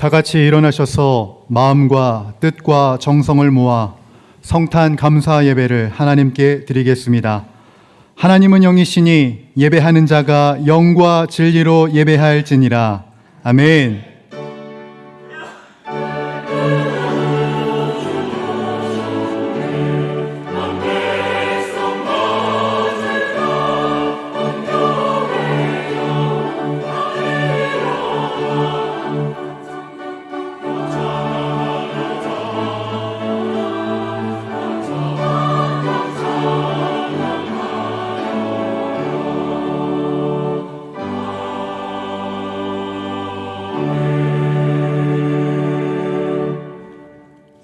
다 같이 일어나셔서 마음과 뜻과 정성을 모아 성탄 감사 예배를 하나님께 드리겠습니다. 하나님은 영이시니 예배하는 자가 영과 진리로 예배할지니라. 아멘.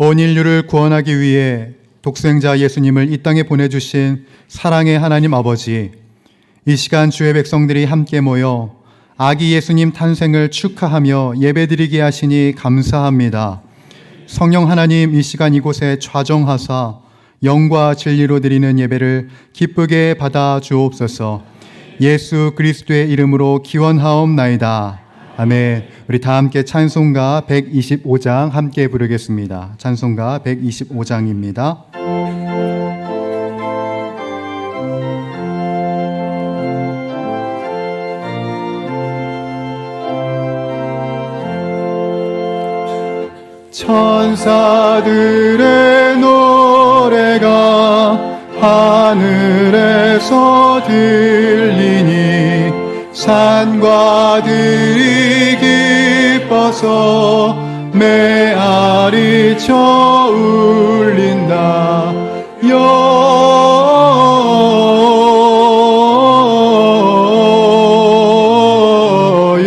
온 인류를 구원하기 위해 독생자 예수님을 이 땅에 보내주신 사랑의 하나님 아버지, 이 시간 주의 백성들이 함께 모여 아기 예수님 탄생을 축하하며 예배드리게 하시니 감사합니다. 성령 하나님, 이 시간 이곳에 좌정하사 영과 진리로 드리는 예배를 기쁘게 받아 주옵소서. 예수 그리스도의 이름으로 기원하옵나이다. 아멘. 우리 다 함께 찬송가 125장 함께 부르겠습니다. 찬송가 125장입니다. 천사들의 노래가 하늘에서 들리니 산과 들이 기뻐서 메아리 쳐 울린다.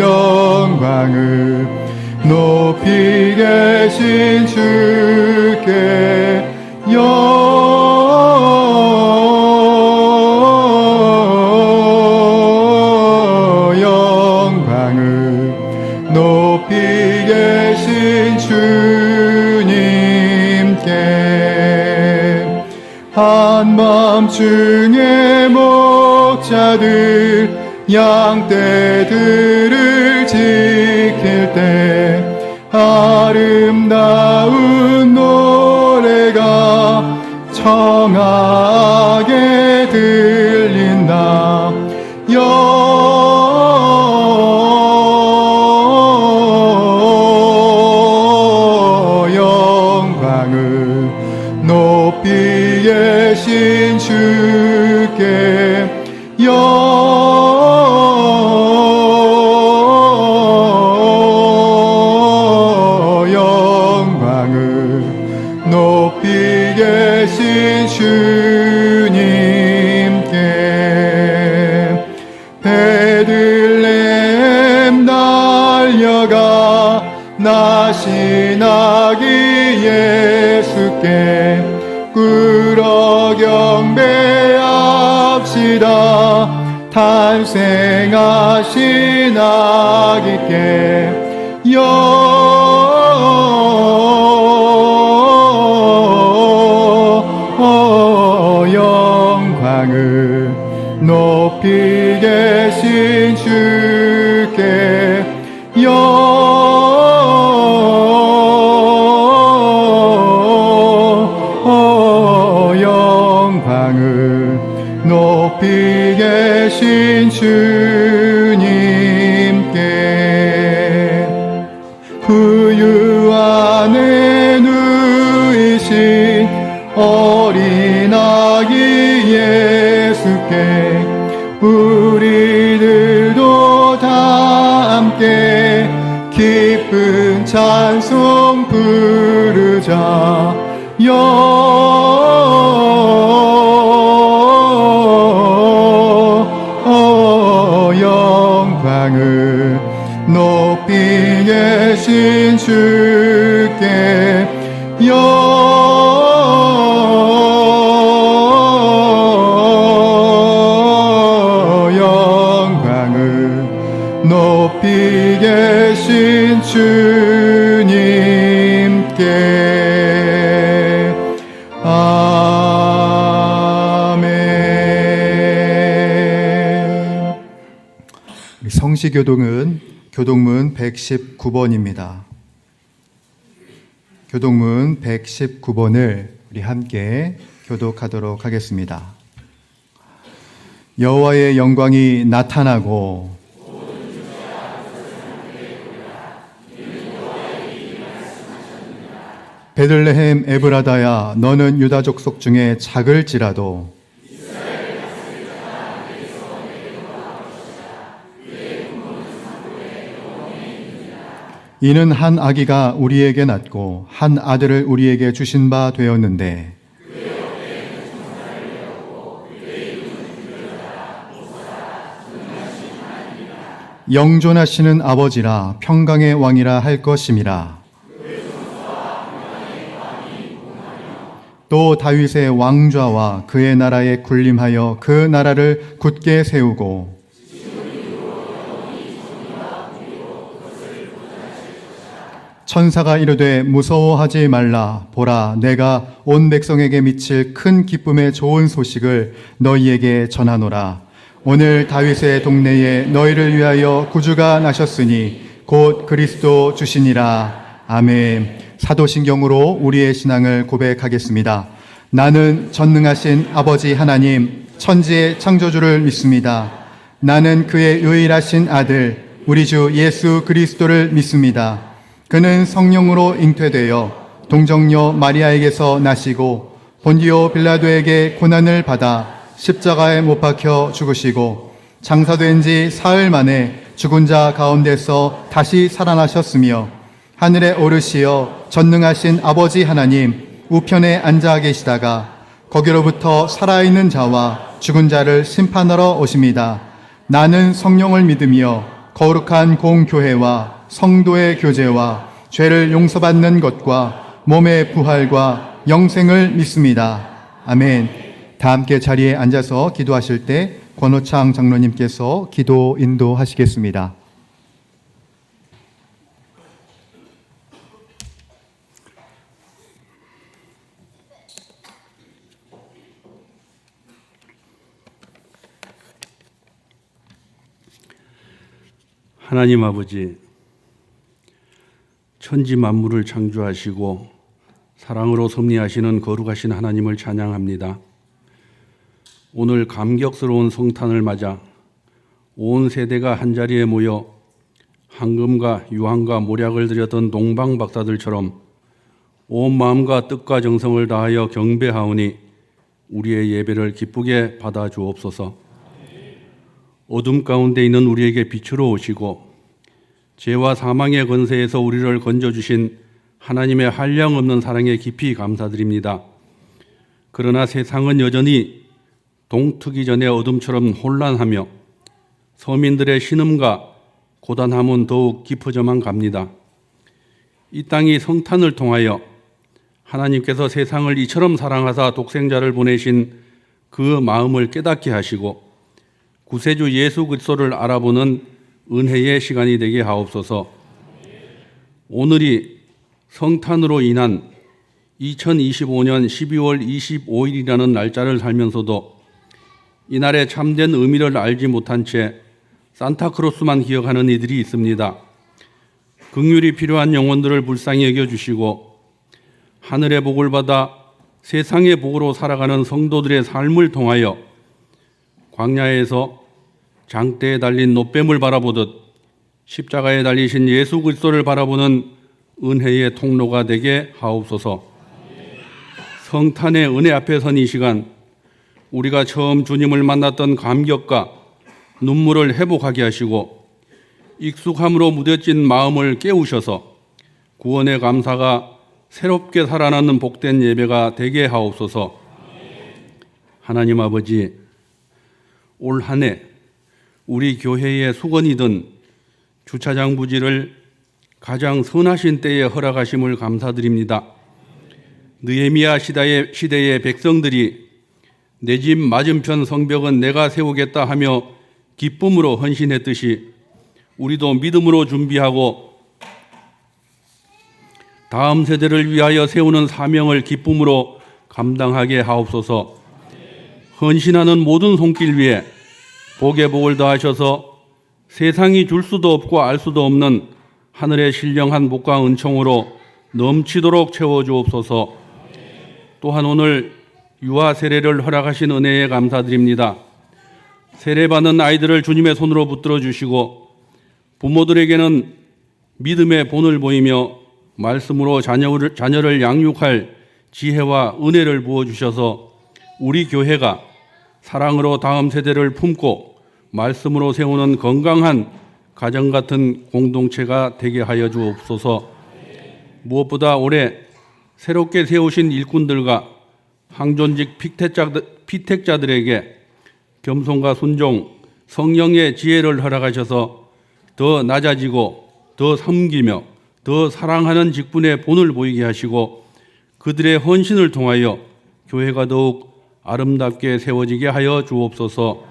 영광을 높이 계신 주께 높이 계신 주님께 한밤중에 목자들 양떼들을 지킬 때 아름다운 노래가 청하게 들린다. 영광을 높이 계신 주께 영광을 높이 계신 주님께 베들레헴 달려가 나신 아기 예수께 꿇어 경배합시다. 탄생하신 아기께 영광을 높이 계신 주께 영광을 높이 계신 주님께 구유 안에 누이신 어린 아기 예수께 우리들도 다 함께 기쁜 찬송 부르자. 영광을 높이 계신 주께 영광을 높이 계신 주님께 아멘. 성시교동은 교동문 119번입니다. 교독문 119번을 우리 함께 교독하도록 하겠습니다. 여호와의 영광이 나타나고 베들레헴 에브라다야, 너는 유다 족속 중에 작을지라도 이는 한 아기가 우리에게 낳고 한 아들을 우리에게 주신 바 되었는데 영존하시는 아버지라 평강의 왕이라 할 것임이라. 또 다윗의 왕좌와 그의 나라에 군림하여 그 나라를 굳게 세우고 천사가 이르되 무서워하지 말라. 보라, 내가 온 백성에게 미칠 큰 기쁨의 좋은 소식을 너희에게 전하노라. 오늘 다윗의 동네에 너희를 위하여 구주가 나셨으니 곧 그리스도 주시니라. 아멘. 사도신경으로 우리의 신앙을 고백하겠습니다. 나는 전능하신 아버지 하나님, 천지의 창조주를 믿습니다. 나는 그의 유일하신 아들, 우리 주 예수 그리스도를 믿습니다. 그는 성령으로 잉태되어 동정녀 마리아에게서 나시고 본디오 빌라도에게 고난을 받아 십자가에 못 박혀 죽으시고 장사된 지 사흘 만에 죽은 자 가운데서 다시 살아나셨으며 하늘에 오르시어 전능하신 아버지 하나님 우편에 앉아 계시다가 거기로부터 살아있는 자와 죽은 자를 심판하러 오십니다. 나는 성령을 믿으며 거룩한 공교회와 성도의 교제와 죄를 용서받는 것과 몸의 부활과 영생을 믿습니다. 아멘. 다 함께 자리에 앉아서 기도하실 때 권호창 장로님께서 기도 인도하시겠습니다. 하나님 아버지, 천지 만물을 창조하시고 사랑으로 섭리하시는 거룩하신 하나님을 찬양합니다. 오늘 감격스러운 성탄을 맞아 온 세대가 한자리에 모여 황금과 유황과 모략을 드렸던 동방 박사들처럼 온 마음과 뜻과 정성을 다하여 경배하오니 우리의 예배를 기쁘게 받아 주옵소서. 어둠 가운데 있는 우리에게 빛으로 오시고 죄와 사망의 권세에서 우리를 건져주신 하나님의 한량없는 사랑에 깊이 감사드립니다. 그러나 세상은 여전히 동트기 전에 어둠처럼 혼란하며 서민들의 신음과 고단함은 더욱 깊어져만 갑니다. 이 땅이 성탄을 통하여 하나님께서 세상을 이처럼 사랑하사 독생자를 보내신 그 마음을 깨닫게 하시고 구세주 예수 그리스도를 알아보는 은혜의 시간이 되게 하옵소서. 오늘이 성탄으로 인한 2025년 12월 25일이라는 날짜를 살면서도 이날의 참된 의미를 알지 못한 채 산타크로스만 기억하는 이들이 있습니다. 긍휼이 필요한 영혼들을 불쌍히 여겨주시고 하늘의 복을 받아 세상의 복으로 살아가는 성도들의 삶을 통하여 광야에서 장대에 달린 노뱀을 바라보듯 십자가에 달리신 예수 그리스도를 바라보는 은혜의 통로가 되게 하옵소서. 성탄의 은혜 앞에 선 이 시간 우리가 처음 주님을 만났던 감격과 눈물을 회복하게 하시고 익숙함으로 무뎌진 마음을 깨우셔서 구원의 감사가 새롭게 살아나는 복된 예배가 되게 하옵소서. 하나님 아버지, 올 한 해 우리 교회의 수건이든 주차장 부지를 가장 선하신 때에 허락하심을 감사드립니다. 느헤미야 시대의 백성들이 내 집 맞은편 성벽은 내가 세우겠다 하며 기쁨으로 헌신했듯이 우리도 믿음으로 준비하고 다음 세대를 위하여 세우는 사명을 기쁨으로 감당하게 하옵소서. 헌신하는 모든 손길 위에 복의 복을 더하셔서 세상이 줄 수도 없고 알 수도 없는 하늘의 신령한 복과 은총으로 넘치도록 채워주옵소서. 또한 오늘 유아 세례를 허락하신 은혜에 감사드립니다. 세례받는 아이들을 주님의 손으로 붙들어 주시고 부모들에게는 믿음의 본을 보이며 말씀으로 자녀를 양육할 지혜와 은혜를 부어주셔서 우리 교회가 사랑으로 다음 세대를 품고 말씀으로 세우는 건강한 가정 같은 공동체가 되게 하여 주옵소서. 무엇보다 올해 새롭게 세우신 일꾼들과 항존직 피택자들에게 겸손과 순종, 성령의 지혜를 허락하셔서 더 낮아지고 더 섬기며 더 사랑하는 직분의 본을 보이게 하시고 그들의 헌신을 통하여 교회가 더욱 아름답게 세워지게 하여 주옵소서.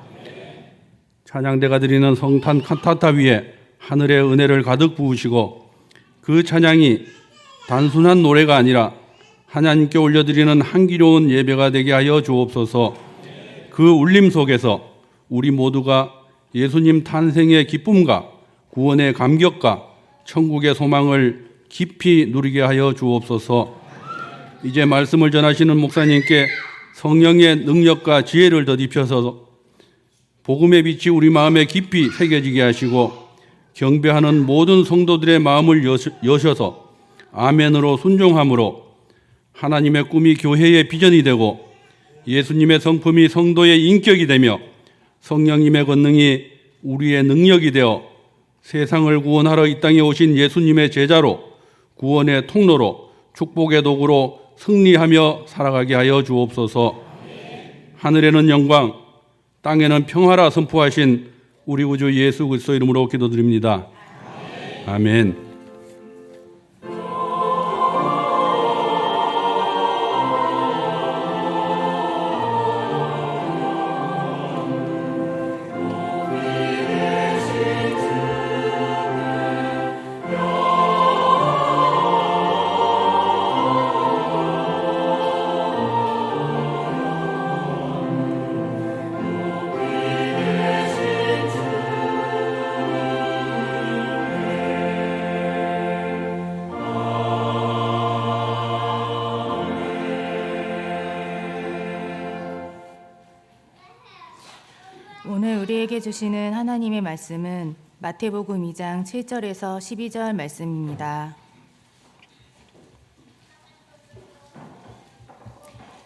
찬양대가 드리는 성탄 칸타타 위에 하늘의 은혜를 가득 부으시고 그 찬양이 단순한 노래가 아니라 하나님께 올려드리는 향기로운 예배가 되게 하여 주옵소서. 그 울림 속에서 우리 모두가 예수님 탄생의 기쁨과 구원의 감격과 천국의 소망을 깊이 누리게 하여 주옵소서. 이제 말씀을 전하시는 목사님께 성령의 능력과 지혜를 덧입혀서 복음의 빛이 우리 마음에 깊이 새겨지게 하시고 경배하는 모든 성도들의 마음을 여셔서 아멘으로 순종함으로 하나님의 꿈이 교회의 비전이 되고 예수님의 성품이 성도의 인격이 되며 성령님의 권능이 우리의 능력이 되어 세상을 구원하러 이 땅에 오신 예수님의 제자로 구원의 통로로 축복의 도구로 승리하며 살아가게 하여 주옵소서. 하늘에는 영광, 땅에는 평화라 선포하신 우리 구주 예수 그리스도 이름으로 기도드립니다. 아멘. 오늘 우리에게 주시는 하나님의 말씀은 마태복음 2장 7절에서 12절 말씀입니다.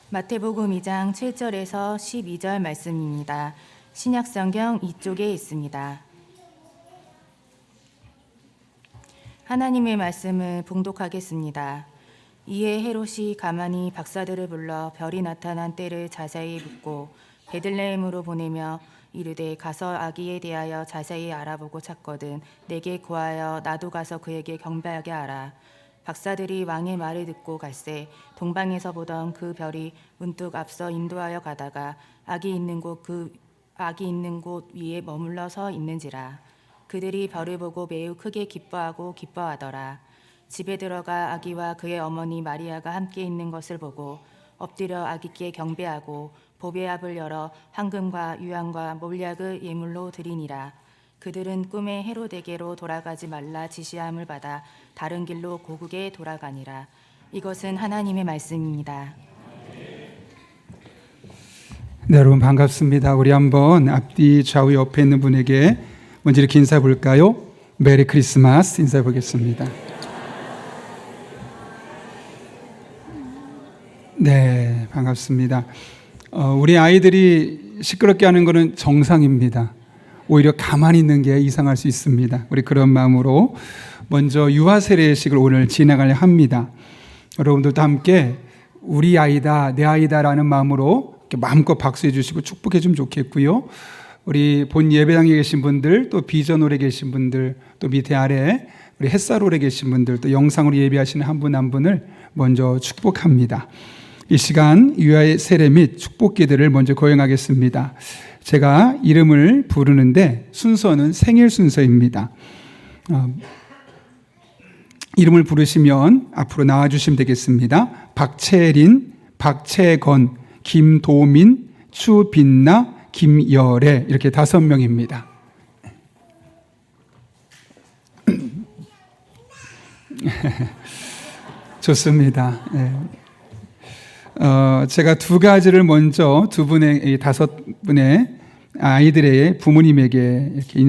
마태복음 2장 7절에서 12절 말씀입니다. 신약성경 이쪽에 있습니다. 하나님의 말씀을 봉독하겠습니다. 이에 헤롯이 가만히 박사들을 불러 별이 나타난 때를 자세히 묻고 베들레헴으로 보내며 이르되 가서 아기에 대하여 자세히 알아보고 찾거든 내게 구하여 나도 가서 그에게 경배하게 하라. 박사들이 왕의 말을 듣고 갈새 동방에서 보던 그 별이 문득 앞서 인도하여 가다가 아기 있는 곳 위에 머물러 서 있는지라. 그들이 별을 보고 매우 크게 기뻐하더라. 집에 들어가 아기와 그의 어머니 마리아가 함께 있는 것을 보고 엎드려 아기께 경배하고 보배압을 열어 황금과 유황과 몰약을 예물로 드리니라. 그들은 꿈에 헤롯에게로 돌아가지 말라 지시함을 받아 다른 길로 고국에 돌아가니라. 이것은 하나님의 말씀입니다. 네, 여러분 반갑습니다. 우리 한번 앞뒤 좌우 옆에 있는 분에게 먼저 이렇게 인사해 볼까요? 메리 크리스마스 인사해 보겠습니다. 네, 반갑습니다. 우리 아이들이 시끄럽게 하는 것은 정상입니다. 오히려 가만히 있는 게 이상할 수 있습니다. 우리 그런 마음으로 먼저 유아 세례식을 오늘 진행하려 합니다. 여러분들도 함께 우리 아이다, 내 아이다라는 마음으로 마음껏 박수해 주시고 축복해 주면 좋겠고요. 우리 본 예배당에 계신 분들, 또 비전홀에 계신 분들, 또 밑에 아래 우리 햇살홀에 계신 분들, 또 영상으로 예배하시는 한 분 한 분을 먼저 축복합니다. 이 시간 유아의 세례 및 축복 기도를 먼저 거행하겠습니다. 제가 이름을 부르는데 순서는 생일 순서입니다. 이름을 부르시면 앞으로 나와주시면 되겠습니다. 박채린, 박채건, 김도민, 추빛나, 김여래 이렇게 5명입니다. 좋습니다. 네. 제가 두 가지를 먼저 이 5분의 아이들의 부모님에게 이렇게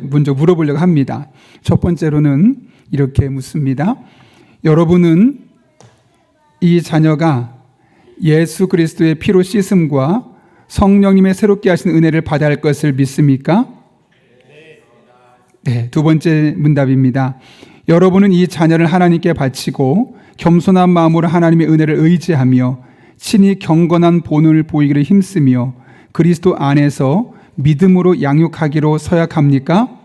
먼저 물어보려고 합니다. 첫 번째로는 이렇게 묻습니다. 여러분은 이 자녀가 예수 그리스도의 피로 씻음과 성령님의 새롭게 하신 은혜를 받아야 할 것을 믿습니까? 네, 두 번째 문답입니다. 여러분은 이 자녀를 하나님께 바치고 겸손한 마음으로 하나님의 은혜를 의지하며 친히 경건한 본을 보이기를 힘쓰며 그리스도 안에서 믿음으로 양육하기로 서약합니까?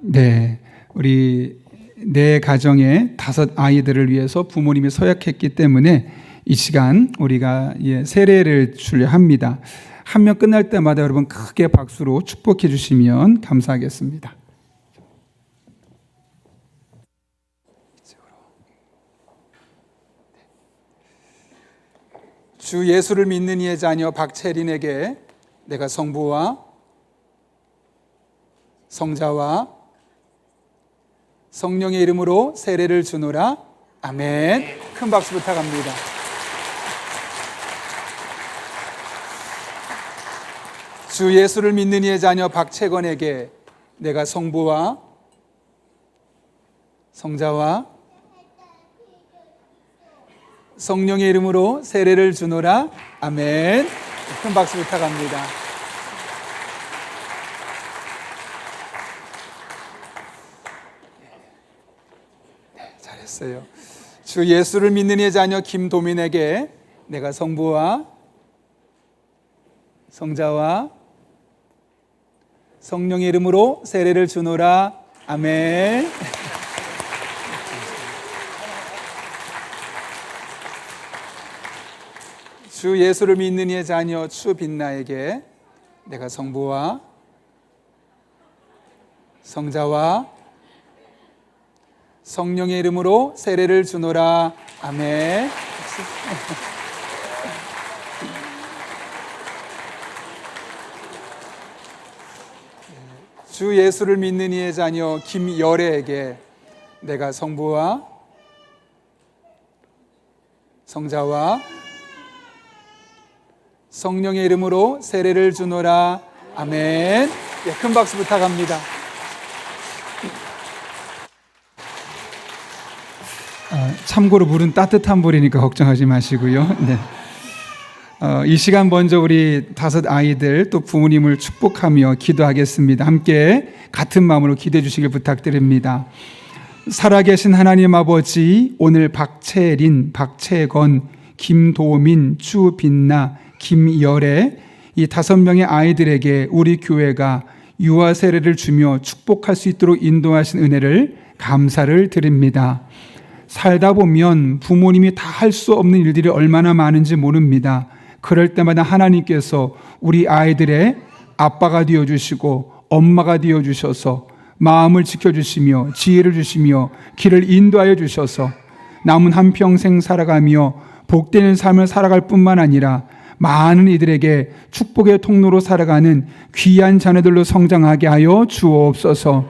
네, 우리 내 가정의 5 아이들을 위해서 부모님이 서약했기 때문에 이 시간 우리가 세례를 주려 합니다. 한 명 끝날 때마다 여러분 크게 박수로 축복해 주시면 감사하겠습니다. 주 예수를 믿는 이의 자녀 박채린에게 내가 성부와 성자와 성령의 이름으로 세례를 주노라. 아멘. 큰 박수 부탁합니다. 주 예수를 믿는 이의 자녀 박채건에게 내가 성부와 성자와 성령의 이름으로 세례를 주노라. 아멘. 큰 박수 부탁합니다. 네, 잘했어요. 주 예수를 믿는 이의 자녀 김도민에게 내가 성부와 성자와 성령의 이름으로 세례를 주노라. 아멘. 주 예수를 믿는 이의 자녀 추빛나에게 내가 성부와 성자와 성령의 이름으로 세례를 주노라. 아멘. 주 예수를 믿는 이의 자녀 김열애에게 내가 성부와 성자와 성령의 이름으로 세례를 주노라. 아멘. 큰 박수 부탁합니다. 참고로 물은 따뜻한 물이니까 걱정하지 마시고요. 네. 이 시간 먼저 우리 5 아이들 또 부모님을 축복하며 기도하겠습니다. 함께 같은 마음으로 기도해 주시길 부탁드립니다. 살아계신 하나님 아버지, 오늘 박채린, 박채건, 김도민, 추빛나, 김열애 이 5명의 아이들에게 우리 교회가 유아 세례를 주며 축복할 수 있도록 인도하신 은혜를 감사를 드립니다. 살다 보면 부모님이 다 할 수 없는 일들이 얼마나 많은지 모릅니다. 그럴 때마다 하나님께서 우리 아이들의 아빠가 되어주시고 엄마가 되어주셔서 마음을 지켜주시며 지혜를 주시며 길을 인도하여 주셔서 남은 한평생 살아가며 복되는 삶을 살아갈 뿐만 아니라 많은 이들에게 축복의 통로로 살아가는 귀한 자녀들로 성장하게 하여 주옵소서.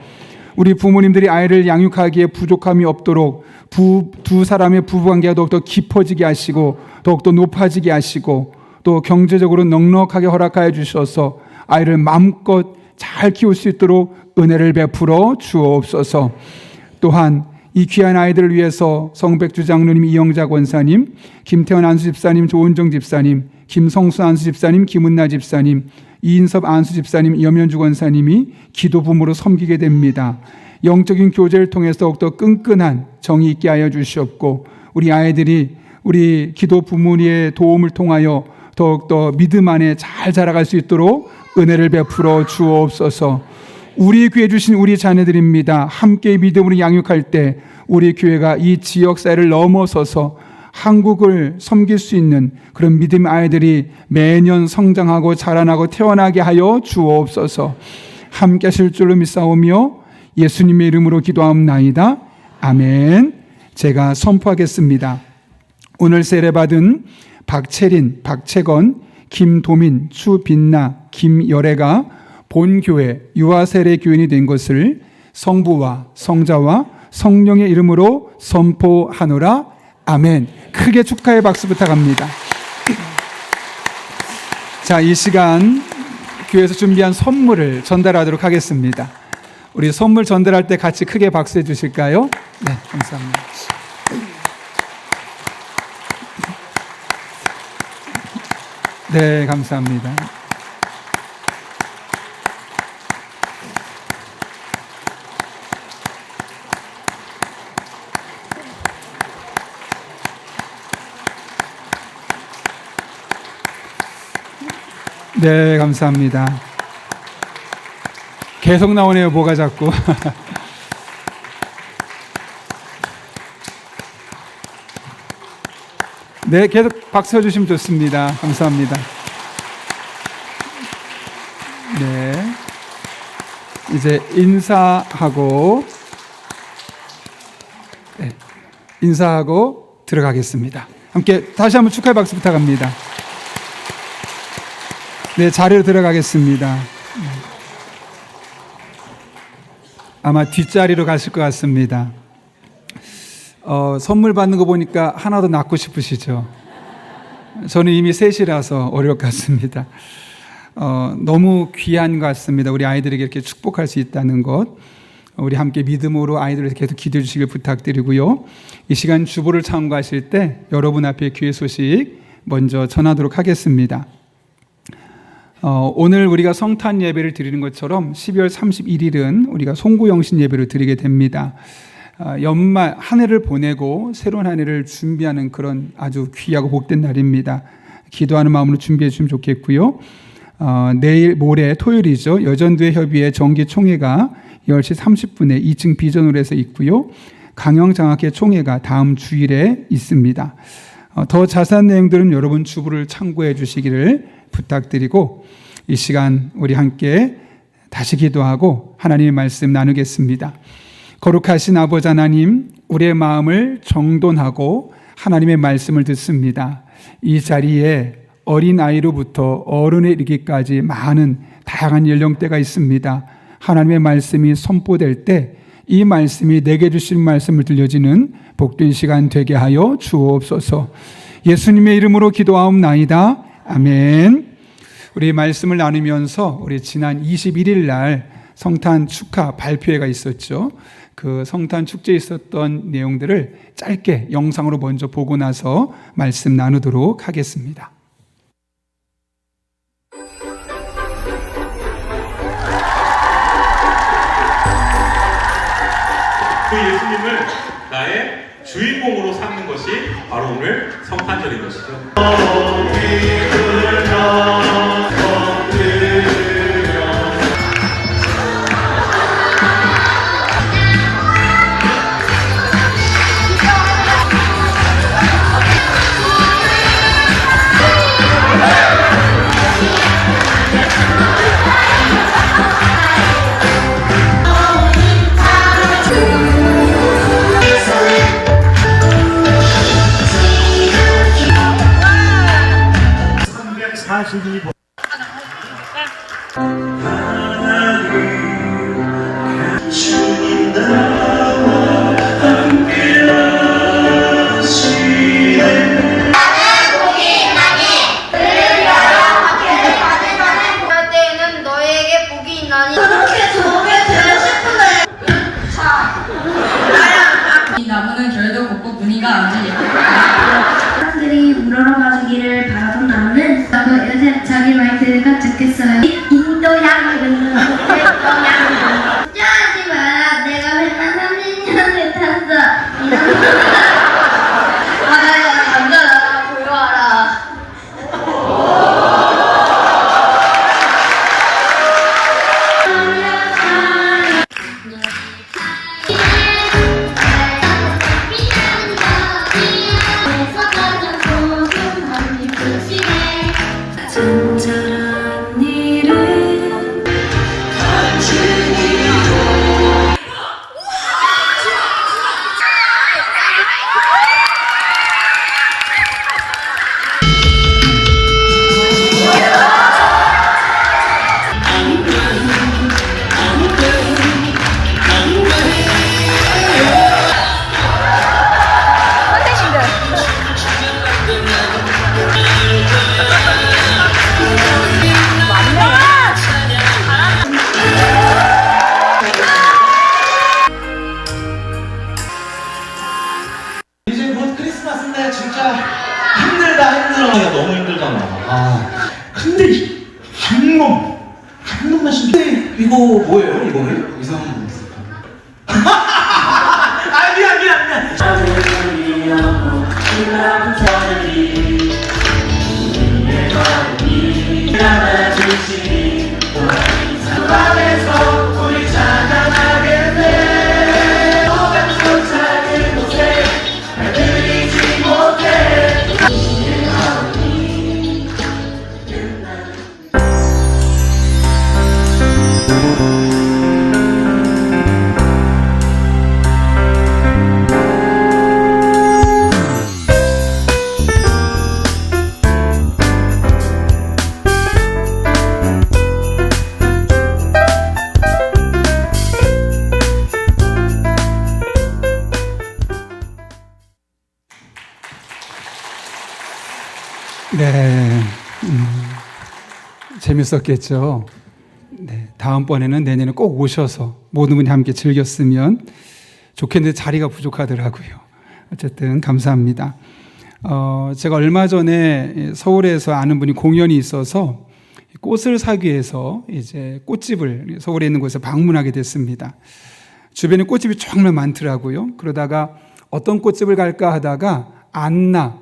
우리 부모님들이 아이를 양육하기에 부족함이 없도록 두 사람의 부부관계가 더욱더 깊어지게 하시고 더욱더 높아지게 하시고 또 경제적으로 넉넉하게 허락하여 주셔서 아이를 마음껏 잘 키울 수 있도록 은혜를 베풀어 주옵소서. 또한 이 귀한 아이들을 위해서 성백주 장로님, 이영자 권사님, 김태원 안수 집사님, 조은정 집사님, 김성수 안수 집사님, 김은나 집사님, 이인섭 안수 집사님, 염현주 권사님이 기도 부모로 섬기게 됩니다. 영적인 교제를 통해서 더욱더 끈끈한 정이 있게 하여 주시옵고 우리 아이들이 우리 기도 부모의 도움을 통하여 더욱더 믿음 안에 잘 자라갈 수 있도록 은혜를 베풀어 주옵소서. 우리 교회 주신 우리 자녀들입니다. 함께 믿음으로 양육할 때 우리 교회가 이 지역사회를 넘어서서 한국을 섬길 수 있는 그런 믿음의 아이들이 매년 성장하고 자라나고 태어나게 하여 주옵소서. 함께 하실 줄로 믿사오며 예수님의 이름으로 기도하옵나이다. 아멘. 제가 선포하겠습니다. 오늘 세례받은 박채린, 박채건, 김도민, 추빛나, 김열애가 본교회 유아세례 교인이 된 것을 성부와 성자와 성령의 이름으로 선포하노라. 아멘. 크게 축하의 박수 부탁합니다. 자, 이 시간 교회에서 준비한 선물을 전달하도록 하겠습니다. 우리 선물 전달할 때 같이 크게 박수해 주실까요? 네, 감사합니다. 네, 감사합니다. 네, 감사합니다. 계속 나오네요, 뭐가 자꾸. 네, 계속 박수 해주시면 좋습니다. 감사합니다. 네. 이제 인사하고 들어가겠습니다. 함께 다시 한번 축하의 박수 부탁합니다. 네, 자리로 들어가겠습니다. 아마 뒷자리로 가실 것 같습니다. 선물 받는 거 보니까 하나 더 낳고 싶으시죠? 저는 이미 셋이라서 어려울 것 같습니다. 너무 귀한 것 같습니다. 우리 아이들에게 이렇게 축복할 수 있다는 것. 우리 함께 믿음으로 아이들을 계속 기도해 주시길 부탁드리고요. 이 시간 주보를 참고하실 때 여러분 앞에 교회 소식 먼저 전하도록 하겠습니다. 오늘 우리가 성탄 예배를 드리는 것처럼 12월 31일은 우리가 송구영신 예배를 드리게 됩니다. 연말 한 해를 보내고 새로운 한 해를 준비하는 그런 아주 귀하고 복된 날입니다. 기도하는 마음으로 준비해 주시면 좋겠고요. 내일 모레 토요일이죠. 여전도회 협의회 정기총회가 10시 30분에 2층 비전홀에서 있고요. 강영장학회 총회가 다음 주일에 있습니다. 더 자세한 내용들은 여러분 주보를 참고해 주시기를 부탁드리고 이 시간 우리 함께 다시 기도하고 하나님의 말씀 나누겠습니다. 거룩하신 아버지 하나님, 우리의 마음을 정돈하고 하나님의 말씀을 듣습니다. 이 자리에 어린아이로부터 어른에 이르기까지 많은 다양한 연령대가 있습니다. 하나님의 말씀이 선포될 때 이 말씀이 내게 주신 말씀을 들려지는 복된 시간 되게 하여 주옵소서. 예수님의 이름으로 기도하옵나이다. 아멘. 우리 말씀을 나누면서 우리 지난 21일 날 성탄 축하 발표회가 있었죠. 그 성탄 축제에 있었던 내용들을 짧게 영상으로 먼저 보고 나서 말씀 나누도록 하겠습니다. 그 예수님을 나의 주인공으로 삼는 것이 바로 오늘 성탄절인 것이죠. 때에는 너에게 복이 있나니 그렇게 좋게 되고 싶은데 이 나무는 결도 곱고 무늬가 아주 예쁘다. 사람들이 우러러 가주기를 바라던 나무는 요새 자기 따라가기가 너무 힘들잖아. 근데 한 놈만 신경. 이거 뭐예요? 이거는? 이상한 거 있을까? 아, 미안. 네, 재밌었겠죠. 네, 다음번에는 내년에 꼭 오셔서 모든 분이 함께 즐겼으면 좋겠는데 자리가 부족하더라고요. 어쨌든 감사합니다. 제가 얼마 전에 서울에서 아는 분이 공연이 있어서 꽃을 사기 위해서 이제 꽃집을 서울에 있는 곳에 방문하게 됐습니다. 주변에 꽃집이 정말 많더라고요. 그러다가 어떤 꽃집을 갈까 하다가 안나,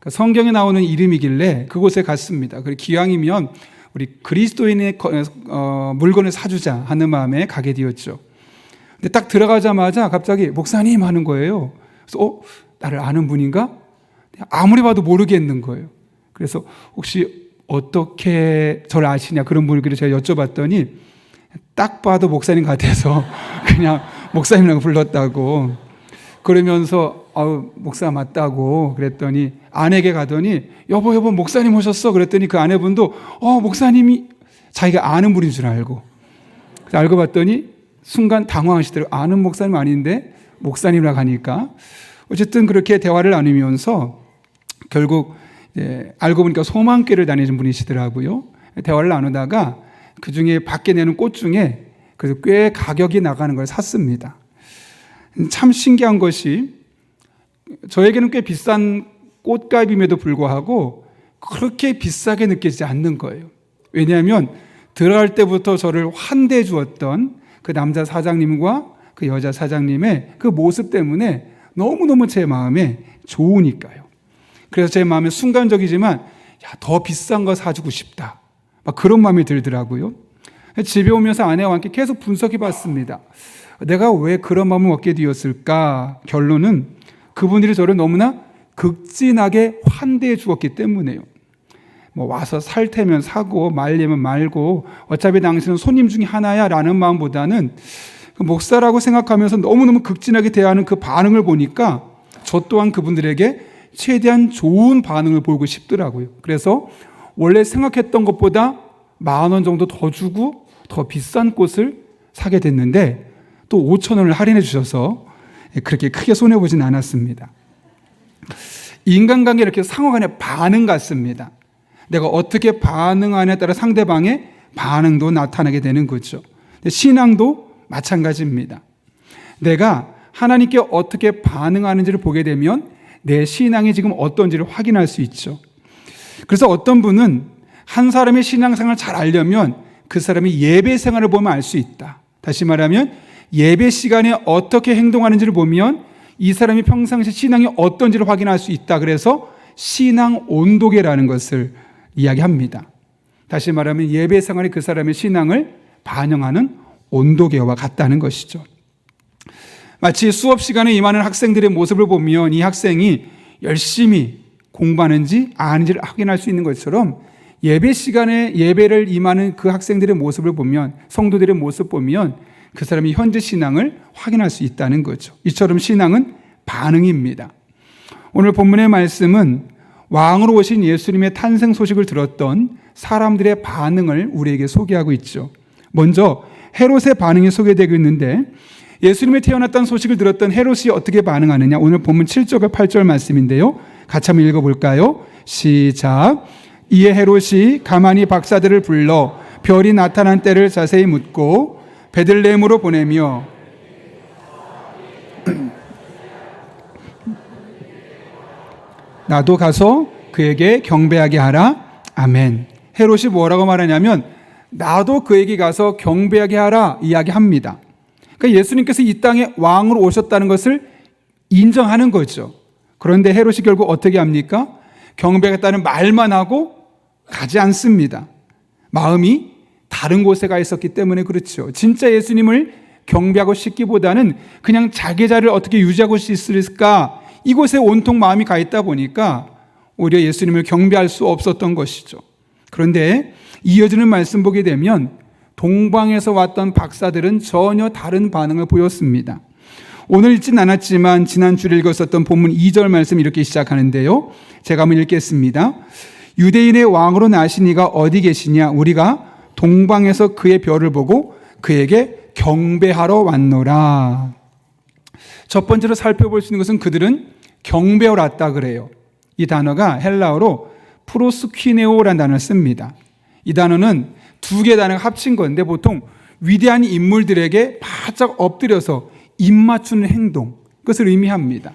성경에 나오는 이름이길래 그곳에 갔습니다. 그리고 기왕이면 우리 그리스도인의 물건을 사주자 하는 마음에 가게 되었죠. 근데 딱 들어가자마자 갑자기 목사님 하는 거예요. 그래서 나를 아는 분인가? 아무리 봐도 모르겠는 거예요. 그래서 혹시 어떻게 저를 아시냐 그런 분을 제가 여쭤봤더니 딱 봐도 목사님 같아서 그냥 목사님이라고 불렀다고. 그러면서 목사 맞다고 그랬더니 아내에게 가더니 여보 목사님 오셨어 그랬더니 그 아내분도 목사님이 자기가 아는 분인 줄 알고 알고 봤더니 순간 당황하시더라고요. 아는 목사님 아닌데 목사님이라고 하니까 어쨌든 그렇게 대화를 나누면서 결국 알고 보니까 소망교회를 다니는 분이시더라고요. 대화를 나누다가 그중에 밖에 내는 꽃 중에 그래서 꽤 가격이 나가는 걸 샀습니다. 참 신기한 것이 저에게는 꽤 비싼 꽃값임에도 불구하고 그렇게 비싸게 느껴지지 않는 거예요. 왜냐하면 들어갈 때부터 저를 환대해 주었던 그 남자 사장님과 그 여자 사장님의 그 모습 때문에 너무너무 제 마음에 좋으니까요. 그래서 제 마음에 순간적이지만 더 비싼 거 사주고 싶다. 막 그런 마음이 들더라고요. 집에 오면서 아내와 함께 계속 분석해 봤습니다. 내가 왜 그런 마음을 먹게 되었을까? 결론은 그분들이 저를 너무나 극진하게 환대해 주었기 때문에요. 와서 살 테면 사고 말려면 말고 어차피 당신은 손님 중에 하나야 라는 마음보다는 목사라고 생각하면서 너무너무 극진하게 대하는 그 반응을 보니까 저 또한 그분들에게 최대한 좋은 반응을 보이고 싶더라고요. 그래서 원래 생각했던 것보다 10,000원 정도 더 주고 더 비싼 꽃을 사게 됐는데 또 5,000원을 할인해 주셔서 그렇게 크게 손해보진 않았습니다. 인간관계 이렇게 상호간의 반응 같습니다. 내가 어떻게 반응하냐에 따라 상대방의 반응도 나타나게 되는 거죠. 신앙도 마찬가지입니다. 내가 하나님께 어떻게 반응하는지를 보게 되면 내 신앙이 지금 어떤지를 확인할 수 있죠. 그래서 어떤 분은 한 사람의 신앙생활을 잘 알려면 그 사람의 예배 생활을 보면 알 수 있다. 다시 말하면 예배 시간에 어떻게 행동하는지를 보면 이 사람이 평상시 신앙이 어떤지를 확인할 수 있다. 그래서 신앙 온도계라는 것을 이야기합니다. 다시 말하면 예배 생활이 그 사람의 신앙을 반영하는 온도계와 같다는 것이죠. 마치 수업 시간에 임하는 학생들의 모습을 보면 이 학생이 열심히 공부하는지 아닌지를 확인할 수 있는 것처럼 예배 시간에 예배를 임하는 그 학생들의 모습을 보면 성도들의 모습 보면 그 사람이 현재 신앙을 확인할 수 있다는 거죠. 이처럼 신앙은 반응입니다. 오늘 본문의 말씀은 왕으로 오신 예수님의 탄생 소식을 들었던 사람들의 반응을 우리에게 소개하고 있죠. 먼저 헤롯의 반응이 소개되고 있는데 예수님이 태어났다는 소식을 들었던 헤롯이 어떻게 반응하느냐 오늘 본문 7절과 8절 말씀인데요. 같이 한번 읽어볼까요? 시작. 이에 헤롯이 가만히 박사들을 불러 별이 나타난 때를 자세히 묻고 베들레헴으로 보내며 나도 가서 그에게 경배하게 하라. 아멘. 헤롯이 뭐라고 말하냐면 나도 그에게 가서 경배하게 하라 이야기합니다. 그러니까 예수님께서 이 땅에 왕으로 오셨다는 것을 인정하는 거죠. 그런데 헤롯이 결국 어떻게 합니까? 경배하겠다는 말만 하고 가지 않습니다. 마음이 다른 곳에 가 있었기 때문에 그렇죠. 진짜 예수님을 경배하고 싶기보다는 그냥 자기 자리를 어떻게 유지하고 있을까, 이곳에 온통 마음이 가 있다 보니까 오히려 예수님을 경배할 수 없었던 것이죠. 그런데 이어지는 말씀 보게 되면 동방에서 왔던 박사들은 전혀 다른 반응을 보였습니다. 오늘 읽진 않았지만 지난주에 읽었었던 본문 2절 말씀 이렇게 시작하는데요. 제가 한번 읽겠습니다. 유대인의 왕으로 나신 이가 어디 계시냐? 우리가 동방에서 그의 별을 보고 그에게 경배하러 왔노라. 첫 번째로 살펴볼 수 있는 것은 그들은 경배하러 왔다 그래요. 이 단어가 헬라어로 프로스퀴네오라는 단어를 씁니다. 이 단어는 두 개의 단어가 합친 건데 보통 위대한 인물들에게 바짝 엎드려서 입 맞추는 행동, 그것을 의미합니다.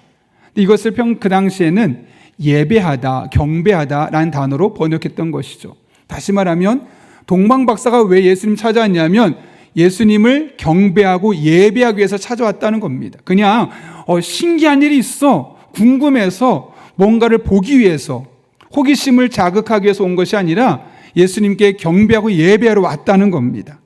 이것을 그 당시에는 예배하다, 경배하다라는 단어로 번역했던 것이죠. 다시 말하면 동방 박사가 왜 예수님 찾아왔냐면 예수님을 경배하고 예배하기 위해서 찾아왔다는 겁니다. 그냥 신기한 일이 있어, 궁금해서 뭔가를 보기 위해서, 호기심을 자극하기 위해서 온 것이 아니라 예수님께 경배하고 예배하러 왔다는 겁니다.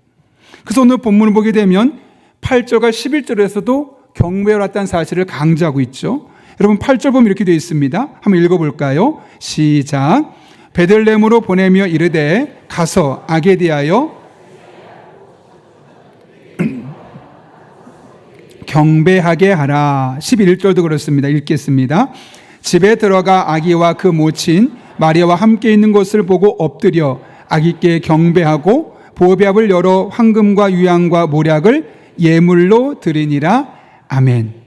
그래서 오늘 본문을 보게 되면 8절과 11절에서도 경배하러 왔다는 사실을 강조하고 있죠. 여러분 8절 보면 이렇게 되어 있습니다. 한번 읽어볼까요? 시작. 베들레헴으로 보내며 이르되 가서 악에 대하여 경배하게 하라. 11절도 그렇습니다. 읽겠습니다. 집에 들어가 아기와 그 모친 마리아와 함께 있는 것을 보고 엎드려 아기께 경배하고 보배압을 열어 황금과 유향과 모략을 예물로 드리니라. 아멘.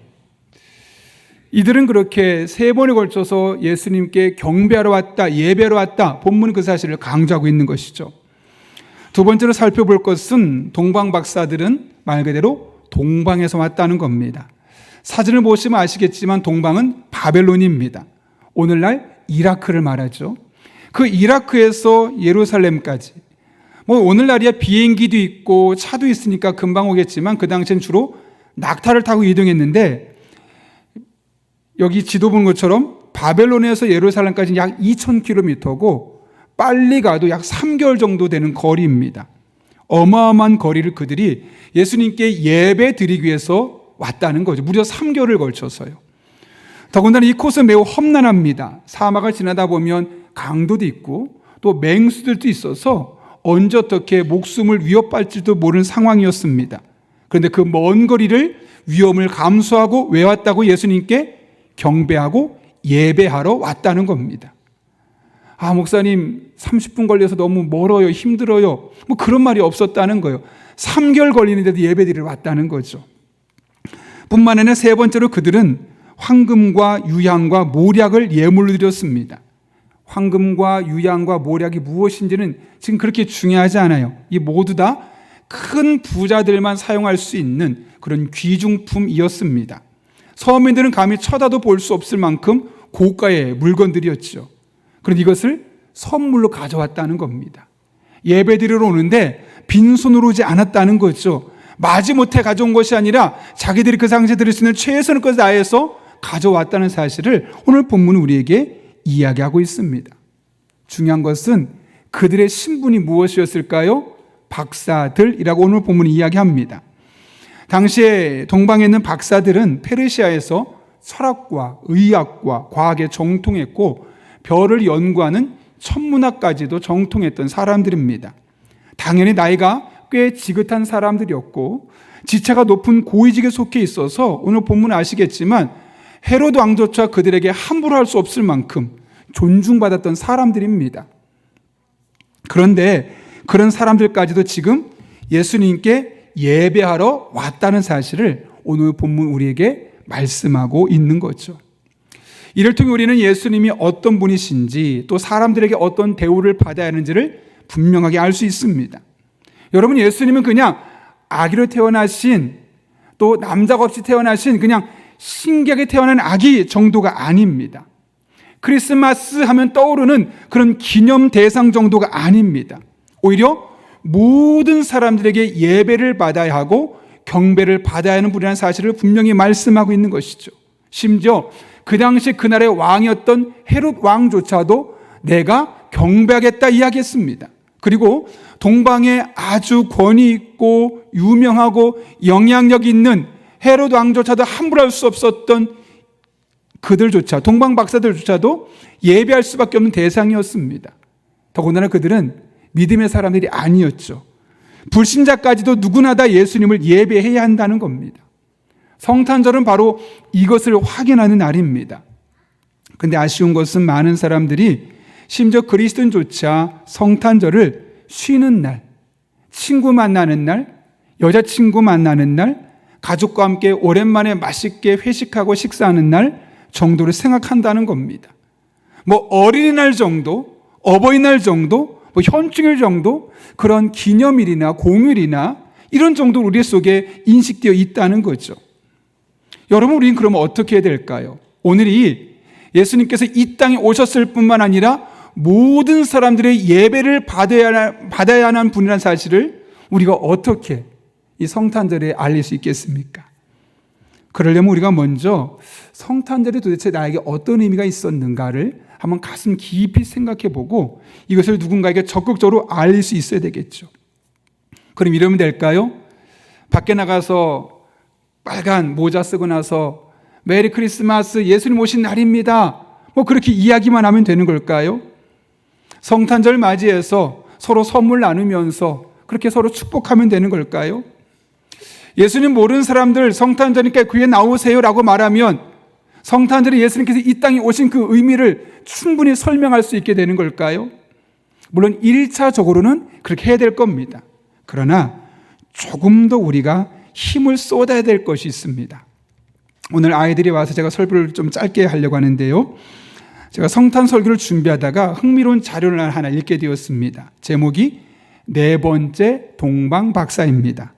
이들은 그렇게 세 번에 걸쳐서 예수님께 경배하러 왔다, 예배하러 왔다, 본문은 그 사실을 강조하고 있는 것이죠. 두 번째로 살펴볼 것은 동방 박사들은 말 그대로 동방에서 왔다는 겁니다. 사진을 보시면 아시겠지만 동방은 바벨론입니다. 오늘날 이라크를 말하죠. 그 이라크에서 예루살렘까지, 오늘날이야 비행기도 있고 차도 있으니까 금방 오겠지만 그 당시엔 주로 낙타를 타고 이동했는데, 여기 지도 보는 것처럼 바벨론에서 예루살렘까지 약 2,000km고 빨리 가도 약 3개월 정도 되는 거리입니다. 어마어마한 거리를 그들이 예수님께 예배 드리기 위해서 왔다는 거죠. 무려 3개월을 걸쳐서요. 더군다나 이 코스는 매우 험난합니다. 사막을 지나다 보면 강도도 있고 또 맹수들도 있어서 언제 어떻게 목숨을 위협할지도 모르는 상황이었습니다. 그런데 그 먼 거리를 위험을 감수하고 왜 왔다고? 예수님께 경배하고 예배하러 왔다는 겁니다. 아, 목사님 30분 걸려서 너무 멀어요, 힘들어요, 그런 말이 없었다는 거예요. 3개월 걸리는데도 예배드리러 왔다는 거죠. 뿐만 아니라 세 번째로 그들은 황금과 유향과 모략을 예물로 드렸습니다. 황금과 유향과 모략이 무엇인지는 지금 그렇게 중요하지 않아요. 이 모두 다 큰 부자들만 사용할 수 있는 그런 귀중품이었습니다. 서민들은 감히 쳐다도 볼 수 없을 만큼 고가의 물건들이었죠. 그런데 이것을 선물로 가져왔다는 겁니다. 예배드리러 오는데 빈손으로 오지 않았다는 거죠. 마지못해 가져온 것이 아니라 자기들이 그 당시에 드릴 수 있는 최선의 것을 다해서 가져왔다는 사실을 오늘 본문은 우리에게 이야기하고 있습니다. 중요한 것은 그들의 신분이 무엇이었을까요? 박사들이라고 오늘 본문이 이야기합니다. 당시에 동방에 있는 박사들은 페르시아에서 철학과 의학과 과학에 정통했고 별을 연구하는 천문학까지도 정통했던 사람들입니다. 당연히 나이가 꽤 지긋한 사람들이었고 지체가 높은 고위직에 속해 있어서 오늘 본문 아시겠지만 헤로드 왕조차 그들에게 함부로 할 수 없을 만큼 존중받았던 사람들입니다. 그런데 그런 사람들까지도 지금 예수님께 예배하러 왔다는 사실을 오늘 본문 우리에게 말씀하고 있는 거죠. 이를 통해 우리는 예수님이 어떤 분이신지 또 사람들에게 어떤 대우를 받아야 하는지를 분명하게 알 수 있습니다. 여러분, 예수님은 그냥 아기로 태어나신, 또 남자가 없이 태어나신 그냥 신기하게 태어난 아기 정도가 아닙니다. 크리스마스 하면 떠오르는 그런 기념 대상 정도가 아닙니다. 오히려 모든 사람들에게 예배를 받아야 하고 경배를 받아야 하는 분이라는 사실을 분명히 말씀하고 있는 것이죠. 심지어 그 당시 그날의 왕이었던 헤롯 왕조차도 내가 경배하겠다 이야기했습니다. 그리고 동방에 아주 권위 있고 유명하고 영향력 있는 헤롯 왕조차도 함부로 할 수 없었던 그들조차, 동방 박사들조차도 예배할 수밖에 없는 대상이었습니다. 더군다나 그들은 믿음의 사람들이 아니었죠. 불신자까지도 누구나 다 예수님을 예배해야 한다는 겁니다. 성탄절은 바로 이것을 확인하는 날입니다. 근데 아쉬운 것은 많은 사람들이 심지어 그리스도인조차 성탄절을 쉬는 날, 친구 만나는 날, 여자친구 만나는 날, 가족과 함께 오랜만에 맛있게 회식하고 식사하는 날 정도를 생각한다는 겁니다. 뭐 어린이날 정도, 어버이날 정도, 뭐 현충일 정도, 그런 기념일이나 공휴일이나 이런 정도로 우리 속에 인식되어 있다는 거죠. 여러분, 우리는 그러면 어떻게 해야 될까요? 오늘이 예수님께서 이 땅에 오셨을 뿐만 아니라 모든 사람들의 예배를 받아야 하는 분이라는 사실을 우리가 어떻게 이 성탄절에 알릴 수 있겠습니까? 그러려면 우리가 먼저 성탄절이 도대체 나에게 어떤 의미가 있었는가를 한번 가슴 깊이 생각해 보고 이것을 누군가에게 적극적으로 알릴 수 있어야 되겠죠. 그럼 이러면 될까요? 밖에 나가서 빨간 모자 쓰고 나서 메리 크리스마스, 예수님 오신 날입니다, 뭐 그렇게 이야기만 하면 되는 걸까요? 성탄절 맞이해서 서로 선물 나누면서 그렇게 서로 축복하면 되는 걸까요? 예수님 모르는 사람들 성탄절이니까 교회에 나오세요라고 말하면 성탄절에 예수님께서 이 땅에 오신 그 의미를 충분히 설명할 수 있게 되는 걸까요? 물론 1차적으로는 그렇게 해야 될 겁니다. 그러나 조금 더 우리가 힘을 쏟아야 될 것이 있습니다. 오늘 아이들이 와서 제가 설교를 좀 짧게 하려고 하는데요. 제가 성탄 설교를 준비하다가 흥미로운 자료를 하나 읽게 되었습니다. 제목이 네 번째 동방박사입니다.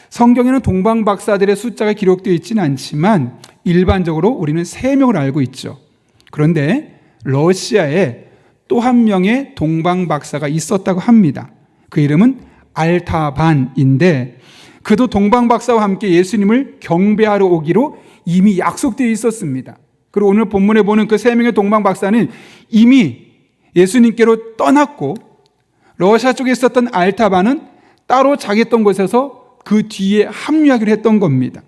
성경에는 동방박사들의 숫자가 기록되어 있지는 않지만 일반적으로 우리는 3명을 알고 있죠. 그런데 러시아에 또 한 명의 동방박사가 있었다고 합니다. 그 이름은 알타반인데 그도 동방박사와 함께 예수님을 경배하러 오기로 이미 약속되어 있었습니다. 그리고 오늘 본문에 보는 그 3명의 동방박사는 이미 예수님께로 떠났고 러시아 쪽에 있었던 알타반은 따로 자기 있던 곳에서 그 뒤에 합류하기로 했던 겁니다.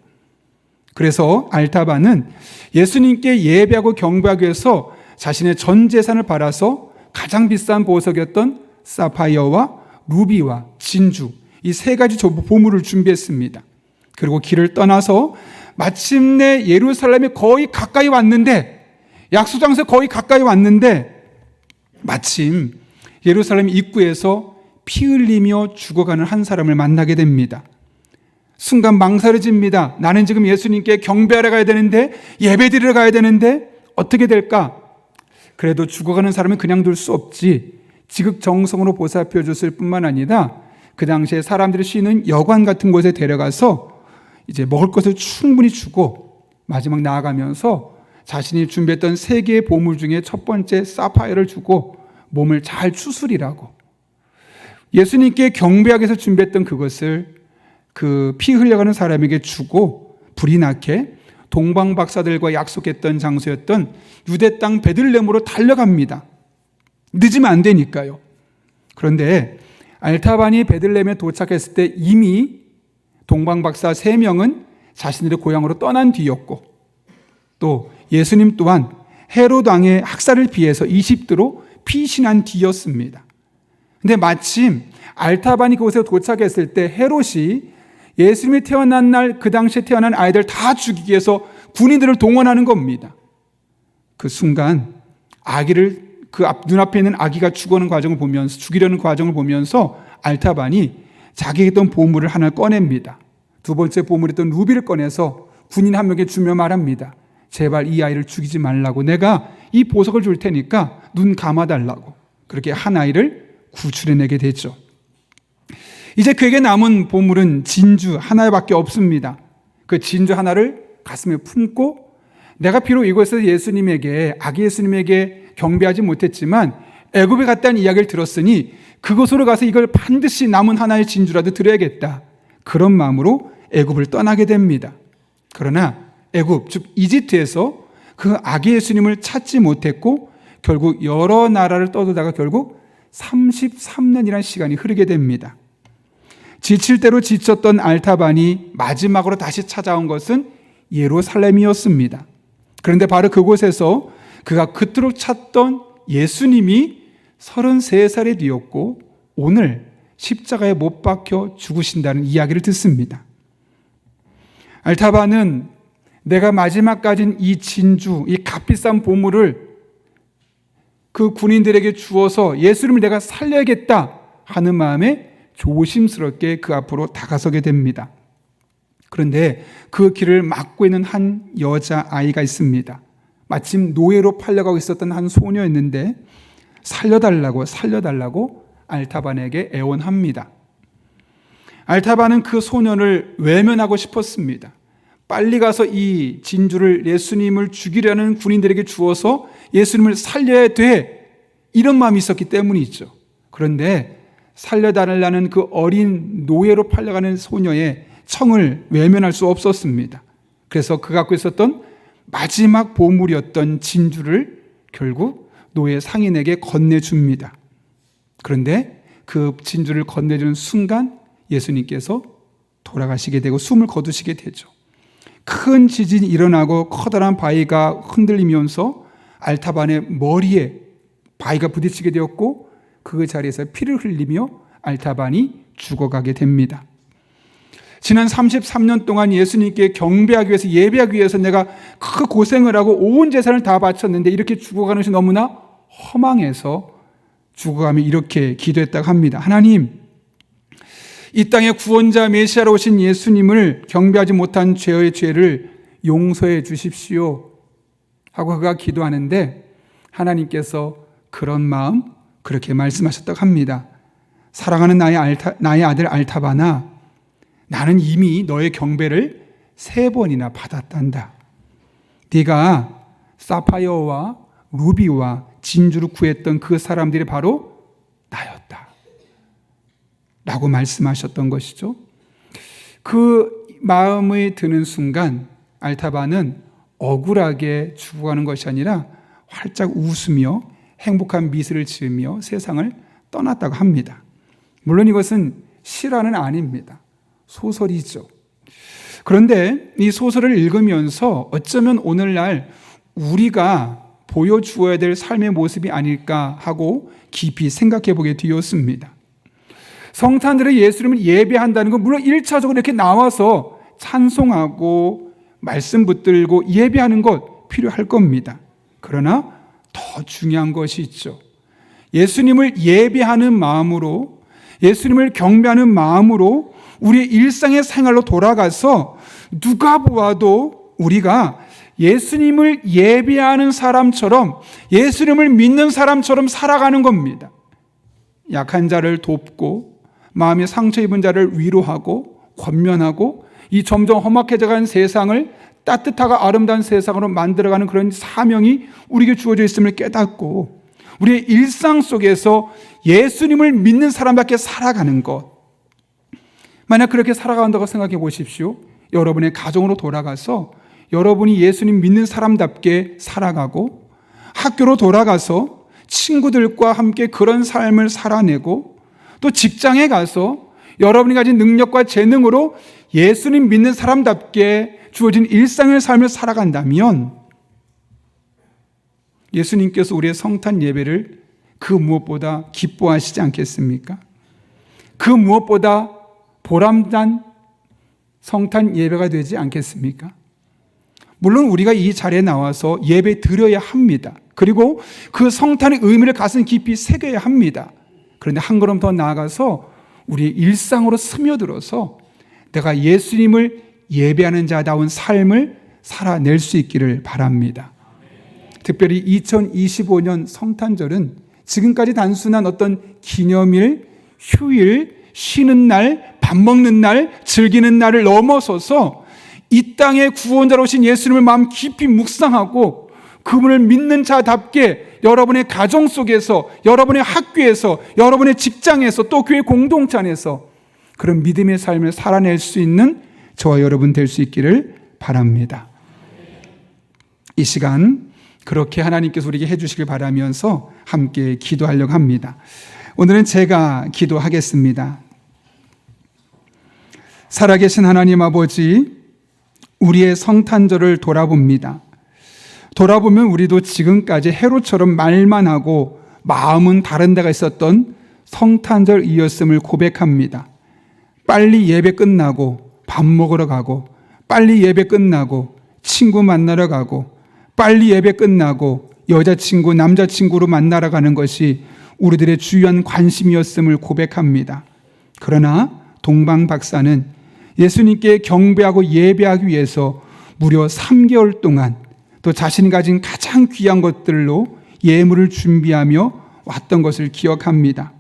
그래서 알타반은 예수님께 예배하고 경배하기 위해서 자신의 전 재산을 팔아서 가장 비싼 보석이었던 사파이어와 루비와 진주, 이 3가지 보물을 준비했습니다. 그리고 길을 떠나서 마침내 예루살렘에 거의 가까이 왔는데, 약속 장소에 거의 가까이 왔는데 마침 예루살렘 입구에서 피 흘리며 죽어가는 한 사람을 만나게 됩니다. 순간 망설여집니다. 나는 지금 예수님께 경배하러 가야 되는데, 예배드리러 가야 되는데 어떻게 될까? 그래도 죽어가는 사람은 그냥 둘 수 없지. 지극정성으로 보살펴 줬을 뿐만 아니라 그 당시에 사람들이 쉬는 여관 같은 곳에 데려가서 이제 먹을 것을 충분히 주고 마지막 나아가면서 자신이 준비했던 3개의 보물 중에 첫 번째 사파이어를 주고 몸을 잘 추스리라고, 예수님께 경배하기 위해서 준비했던 그것을 그 피 흘려가는 사람에게 주고 불이 나게 동방박사들과 약속했던 장소였던 유대 땅 베들레헴으로 달려갑니다. 늦으면 안 되니까요. 그런데 알타반이 베들레헴에 도착했을 때 이미 동방박사 3명은 자신들의 고향으로 떠난 뒤였고, 또 예수님 또한 헤롯 왕의 학살을 피해서 이집트로 피신한 뒤였습니다. 근데 마침 알타반이 그곳에 도착했을 때 헤롯이 예수님이 태어난 날, 그 당시에 태어난 아이들 다 죽이기 위해서 군인들을 동원하는 겁니다. 그 순간 아기를, 그 눈앞에 있는 아기가 죽이려는 과정을 보면서 알타반이 자기에게 있던 보물을 하나 꺼냅니다. 두 번째 보물이었던 루비를 꺼내서 군인 한 명에게 주며 말합니다. 제발 이 아이를 죽이지 말라고, 내가 이 보석을 줄 테니까 눈 감아달라고. 그렇게 한 아이를 구출해내게 되죠. 이제 그에게 남은 보물은 진주 하나밖에 없습니다. 그 진주 하나를 가슴에 품고 내가 비록 이곳에서 예수님에게, 아기 예수님에게 경배하지 못했지만 애굽에 갔다는 이야기를 들었으니 그곳으로 가서 이걸 반드시 남은 하나의 진주라도 드려야겠다. 그런 마음으로 애굽을 떠나게 됩니다. 그러나 애굽, 즉 이집트에서 그 아기 예수님을 찾지 못했고 결국 여러 나라를 떠돌다가 결국 33년이라는 시간이 흐르게 됩니다. 지칠 대로 지쳤던 알타반이 마지막으로 다시 찾아온 것은 예루살렘이었습니다. 그런데 바로 그곳에서 그가 그토록 찾던 예수님이 33살이 되었고 오늘 십자가에 못 박혀 죽으신다는 이야기를 듣습니다. 알타반은 내가 마지막 가진 이 진주, 이 값비싼 보물을 그 군인들에게 주어서 예수님을 내가 살려야겠다 하는 마음에 조심스럽게 그 앞으로 다가서게 됩니다. 그런데 그 길을 막고 있는 한 여자아이가 있습니다. 마침 노예로 팔려가고 있었던 한 소녀였는데 살려달라고 알타반에게 애원합니다. 알타반은 그 소년을 외면하고 싶었습니다. 빨리 가서 이 진주를 예수님을 죽이려는 군인들에게 주어서 예수님을 살려야 돼, 이런 마음이 있었기 때문이죠. 그런데 살려달라는 그 어린 노예로 팔려가는 소녀의 청을 외면할 수 없었습니다. 그래서 그가 갖고 있었던 마지막 보물이었던 진주를 결국 노예 상인에게 건네줍니다. 그런데 그 진주를 건네주는 순간 예수님께서 돌아가시게 되고 숨을 거두시게 되죠. 큰 지진이 일어나고 커다란 바위가 흔들리면서 알타반의 머리에 바위가 부딪히게 되었고 그 자리에서 피를 흘리며 알타반이 죽어가게 됩니다. 지난 33년 동안 예수님께 경배하기 위해서, 예배하기 위해서 내가 그 고생을 하고 온 재산을 다 바쳤는데 이렇게 죽어가는 것이 너무나 허망해서 죽어가며 이렇게 기도했다고 합니다. 하나님, 이 땅의 구원자 메시아로 오신 예수님을 경배하지 못한 죄의 죄를 용서해 주십시오 하고 그가 기도하는데 하나님께서 그런 마음 그렇게 말씀하셨다고 합니다. 사랑하는 나의 아들 알타바나, 나는 이미 너의 경배를 3번이나 받았단다. 네가 사파이어와 루비와 진주를 구했던 그 사람들이 바로 나였다 라고 말씀하셨던 것이죠. 그 마음이 드는 순간 알타바는 억울하게 죽어가는 것이 아니라 활짝 웃으며 행복한 미소를 지으며 세상을 떠났다고 합니다. 물론 이것은 실화는 아닙니다. 소설이죠. 그런데 이 소설을 읽으면서 어쩌면 오늘날 우리가 보여주어야 될 삶의 모습이 아닐까 하고 깊이 생각해 보게 되었습니다. 성탄절에 예수님을 예배한다는 건 물론 1차적으로 이렇게 나와서 찬송하고 말씀 붙들고 예배하는 것 필요할 겁니다. 그러나 더 중요한 것이 있죠. 예수님을 예배하는 마음으로, 예수님을 경배하는 마음으로 우리의 일상의 생활로 돌아가서 누가 보아도 우리가 예수님을 예배하는 사람처럼, 예수님을 믿는 사람처럼 살아가는 겁니다. 약한 자를 돕고 마음에 상처 입은 자를 위로하고 권면하고 이 점점 험악해져가는 세상을 따뜻하고 아름다운 세상으로 만들어가는 그런 사명이 우리에게 주어져 있음을 깨닫고 우리의 일상 속에서 예수님을 믿는 사람답게 살아가는 것, 만약 그렇게 살아간다고 생각해 보십시오. 여러분의 가정으로 돌아가서 여러분이 예수님 믿는 사람답게 살아가고 학교로 돌아가서 친구들과 함께 그런 삶을 살아내고 또 직장에 가서 여러분이 가진 능력과 재능으로 예수님 믿는 사람답게 주어진 일상의 삶을 살아간다면 예수님께서 우리의 성탄 예배를 그 무엇보다 기뻐하시지 않겠습니까? 그 무엇보다 보람난 성탄 예배가 되지 않겠습니까? 물론 우리가 이 자리에 나와서 예배 드려야 합니다. 그리고 그 성탄의 의미를 가슴 깊이 새겨야 합니다. 그런데 한 걸음 더 나아가서 우리의 일상으로 스며들어서 내가 예수님을 예배하는 자다운 삶을 살아낼 수 있기를 바랍니다. 특별히 2025년 성탄절은 지금까지 단순한 어떤 기념일, 휴일, 쉬는 날, 밥 먹는 날, 즐기는 날을 넘어서서 이 땅의 구원자로 오신 예수님을 마음 깊이 묵상하고 그분을 믿는 자답게 여러분의 가정 속에서, 여러분의 학교에서, 여러분의 직장에서, 또 교회 공동체 안에서 그런 믿음의 삶을 살아낼 수 있는 저와 여러분 될 수 있기를 바랍니다. 이 시간 그렇게 하나님께서 우리에게 해주시길 바라면서 함께 기도하려고 합니다. 오늘은 제가 기도하겠습니다. 살아계신 하나님 아버지, 우리의 성탄절을 돌아봅니다. 돌아보면 우리도 지금까지 헤롯처럼 말만 하고 마음은 다른 데가 있었던 성탄절이었음을 고백합니다. 빨리 예배 끝나고 밥 먹으러 가고, 빨리 예배 끝나고 친구 만나러 가고, 빨리 예배 끝나고 여자친구, 남자친구로 만나러 가는 것이 우리들의 주요한 관심이었음을 고백합니다. 그러나 동방 박사는 예수님께 경배하고 예배하기 위해서 무려 3개월 동안 또 자신이 가진 가장 귀한 것들로 예물을 준비하며 왔던 것을 기억합니다.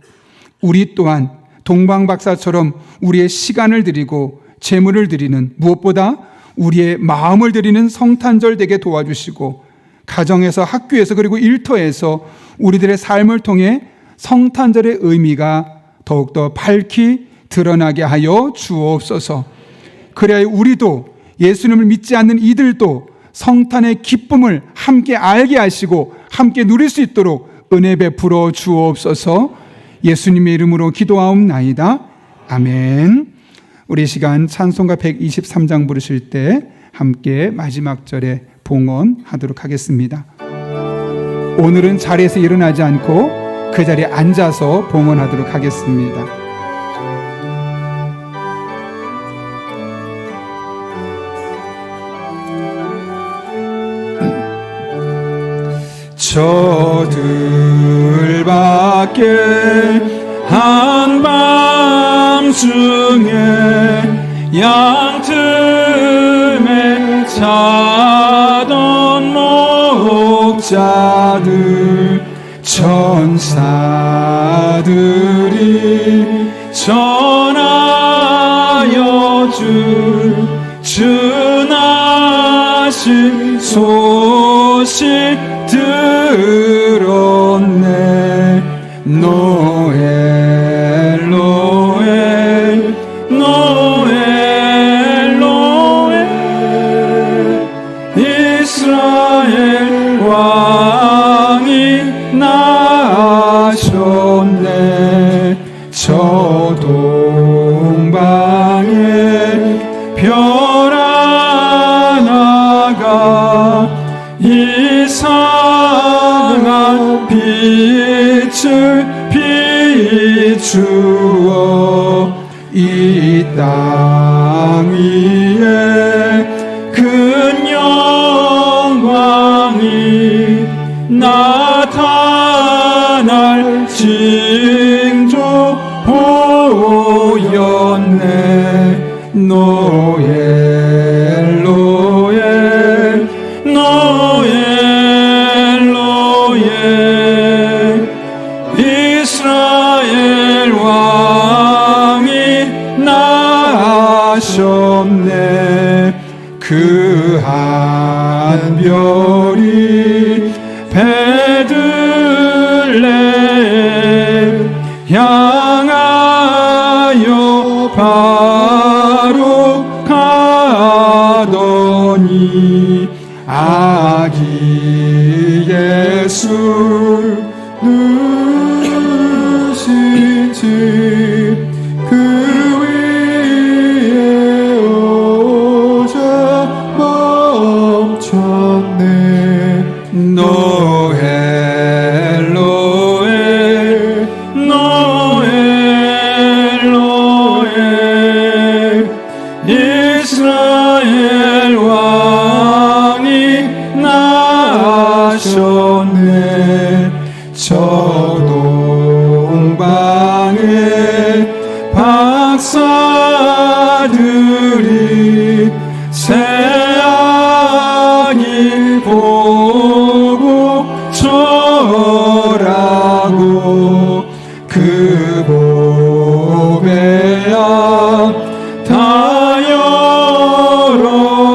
우리 또한 동방 박사처럼 우리의 시간을 드리고 재물을 드리는, 무엇보다 우리의 마음을 드리는 성탄절 되게 도와주시고, 가정에서, 학교에서, 그리고 일터에서 우리들의 삶을 통해 성탄절의 의미가 더욱더 밝히 드러나게 하여 주옵소서. 그래야 우리도, 예수님을 믿지 않는 이들도 성탄의 기쁨을 함께 알게 하시고 함께 누릴 수 있도록 은혜 베풀어 주옵소서. 예수님의 이름으로 기도하옵나이다. 아멘. 우리 시간 찬송가 123장 부르실 때 함께 마지막 절에 봉헌하도록 하겠습니다. 오늘은 자리에서 일어나지 않고 그 자리에 앉아서 봉헌하도록 하겠습니다. 저들밖에 한밤중에 양틈에 자던 목자들, 천사들이 전하여 주나신 소식 들었네. 노엘 노엘 노엘 노엘, 이스라엘 왕이 나셨네. 저 동방에 별 하나가 이상한 빛을 비추어 이 땅 위에 큰 영광이 나타날 징조 보였네. 노엘 노엘 노엘 노엘, 이스라엘 왕이 나셨네. 그 한 별이 베들레헴 향하여 바로 가더니 아기 예수 누신 집 그 위에 오자 멈췄네. 노엘 노엘 노엘 노엘, 이스라엘 왕이 나셨네. 저 동방에 박사들이 새아기 보고 절하고 그 보배야 다 열어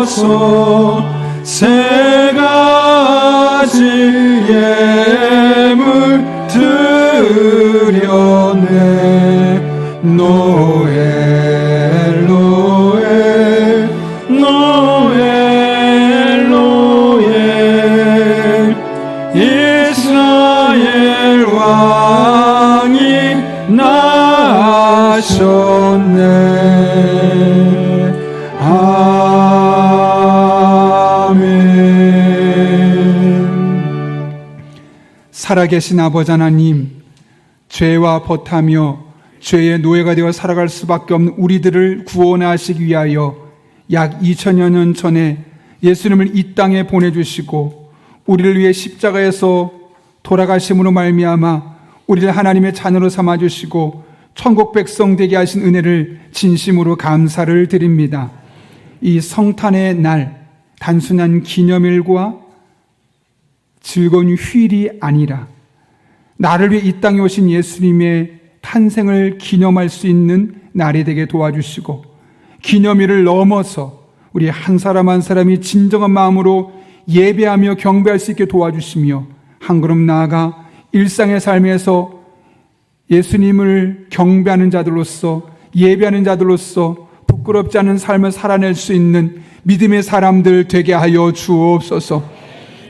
예물 드려네 노엘 노엘 노엘 노엘 이스라엘 왕이 나셨네 살아계신 아버지 하나님, 죄와 벗하며 죄의 노예가 되어 살아갈 수밖에 없는 우리들을 구원하시기 위하여 약 2000여 년 전에 예수님을 이 땅에 보내주시고 우리를 위해 십자가에서 돌아가심으로 말미암아 우리를 하나님의 자녀로 삼아주시고 천국 백성 되게 하신 은혜를 진심으로 감사를 드립니다. 이 성탄의 날, 단순한 기념일과 즐거운 휴일이 아니라 나를 위해 이 땅에 오신 예수님의 탄생을 기념할 수 있는 날이 되게 도와주시고 기념일을 넘어서 우리 한 사람 한 사람이 진정한 마음으로 예배하며 경배할 수 있게 도와주시며 한 걸음 나아가 일상의 삶에서 예수님을 경배하는 자들로서 예배하는 자들로서 부끄럽지 않은 삶을 살아낼 수 있는 믿음의 사람들 되게 하여 주옵소서.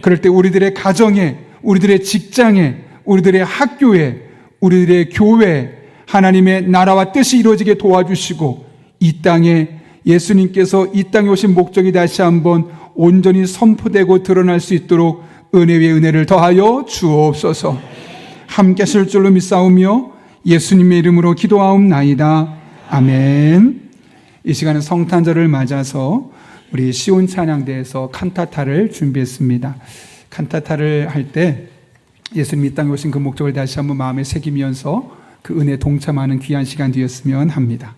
그럴 때 우리들의 가정에, 우리들의 직장에, 우리들의 학교에, 우리들의 교회에 하나님의 나라와 뜻이 이루어지게 도와주시고 이 땅에 예수님께서 이 땅에 오신 목적이 다시 한번 온전히 선포되고 드러날 수 있도록 은혜 위에 은혜를 더하여 주옵소서. 함께 하실 줄로 믿사오며 예수님의 이름으로 기도하옵나이다. 아멘. 이 시간은 성탄절을 맞아서 우리 시온 찬양대에서 칸타타를 준비했습니다. 칸타타를 할 때 예수님 이 땅에 오신 그 목적을 다시 한번 마음에 새기면서 그 은혜에 동참하는 귀한 시간 되었으면 합니다.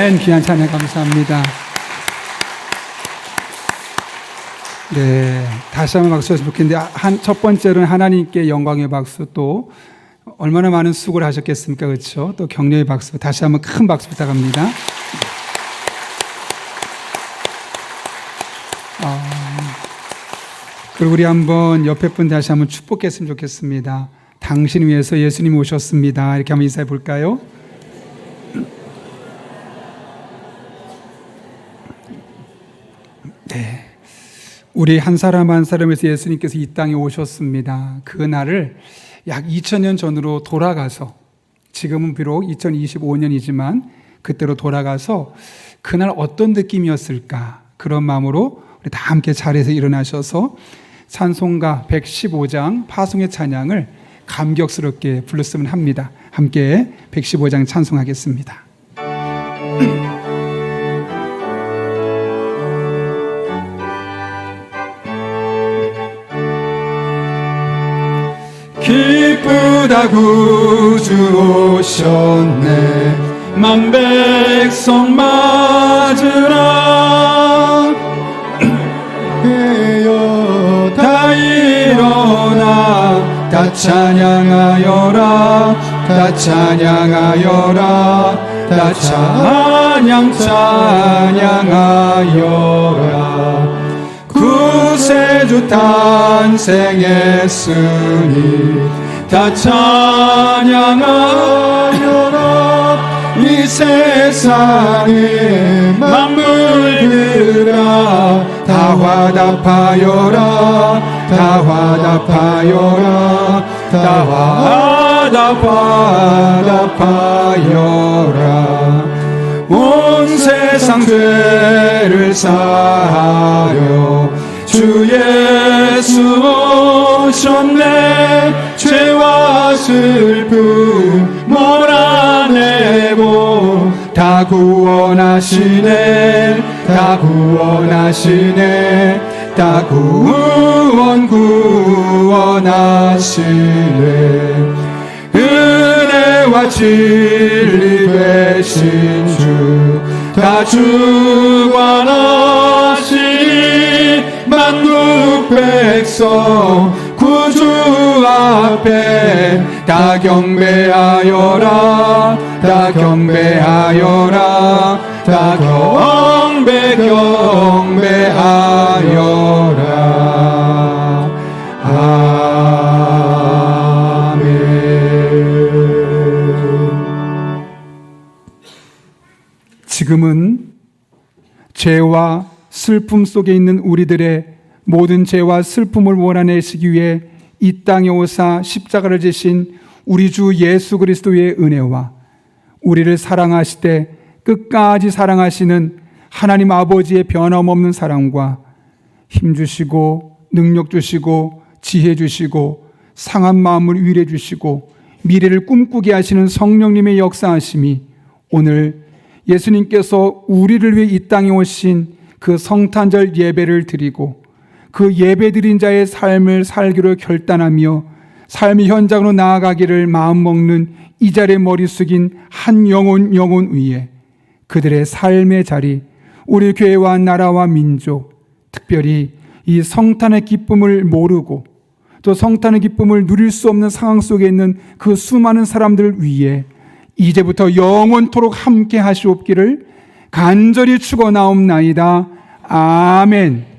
아멘. 귀한 찬양 감사합니다. 네, 다시 한번 박수 쳤으면 좋겠는데 첫 번째로는 하나님께 영광의 박수, 또 얼마나 많은 수고를 하셨겠습니까? 그렇죠? 또 격려의 박수, 다시 한번 큰 박수 부탁합니다. 그리고 우리 한번 옆에 분 다시 한번 축복했으면 좋겠습니다. 당신 위해서 예수님이 오셨습니다. 이렇게 한번 인사해 볼까요? 네, 우리 한 사람 한 사람에서 예수님께서 이 땅에 오셨습니다. 그 날을 약 2000년 전으로 돌아가서, 지금은 비록 2025년이지만 그때로 돌아가서 그날 어떤 느낌이었을까, 그런 마음으로 우리 다 함께 자리에서 일어나셔서 찬송가 115장 파송의 찬양을 감격스럽게 불렀으면 합니다. 함께 115장 찬송하겠습니다. 기쁘다 구주 오셨네, 만백성 맞으라. 다 일어나 다 찬양하여라, 다 찬양하여라, 다 찬양하여라. 구세주 탄생했으니 다 찬양하여라. 이 세상의 만물들아 다 화답하여라, 다 화답하여라, 다 화답하여라. 온 세상 죄를 사하여 주 예수 오셨네. 죄와 슬픔 몰아내고 다 구원하시네, 다 구원하시네, 다 구원하시네. 은혜와 진리 되신 주 다 주관하시니 만국 백성 구주 앞에 다 경배하여라, 다 경배하여라, 다 경배하여라. 아멘. 지금은 죄와 슬픔 속에 있는 우리들의 모든 죄와 슬픔을 몰아내시기 위해 이 땅에 오사 십자가를 지신 우리 주 예수 그리스도의 은혜와 우리를 사랑하시되 끝까지 사랑하시는 하나님 아버지의 변함없는 사랑과 힘 주시고 능력 주시고 지혜 주시고 상한 마음을 위로해 주시고 미래를 꿈꾸게 하시는 성령님의 역사하심이 오늘 예수님께서 우리를 위해 이 땅에 오신 그 성탄절 예배를 드리고 그 예배드린 자의 삶을 살기로 결단하며 삶의 현장으로 나아가기를 마음먹는 이 자리에 머리 숙인 한 영혼 위에 그들의 삶의 자리, 우리 교회와 나라와 민족, 특별히 이 성탄의 기쁨을 모르고 또 성탄의 기쁨을 누릴 수 없는 상황 속에 있는 그 수많은 사람들 위에 이제부터 영원토록 함께 하시옵기를 간절히 축원하옵나이다. 아멘.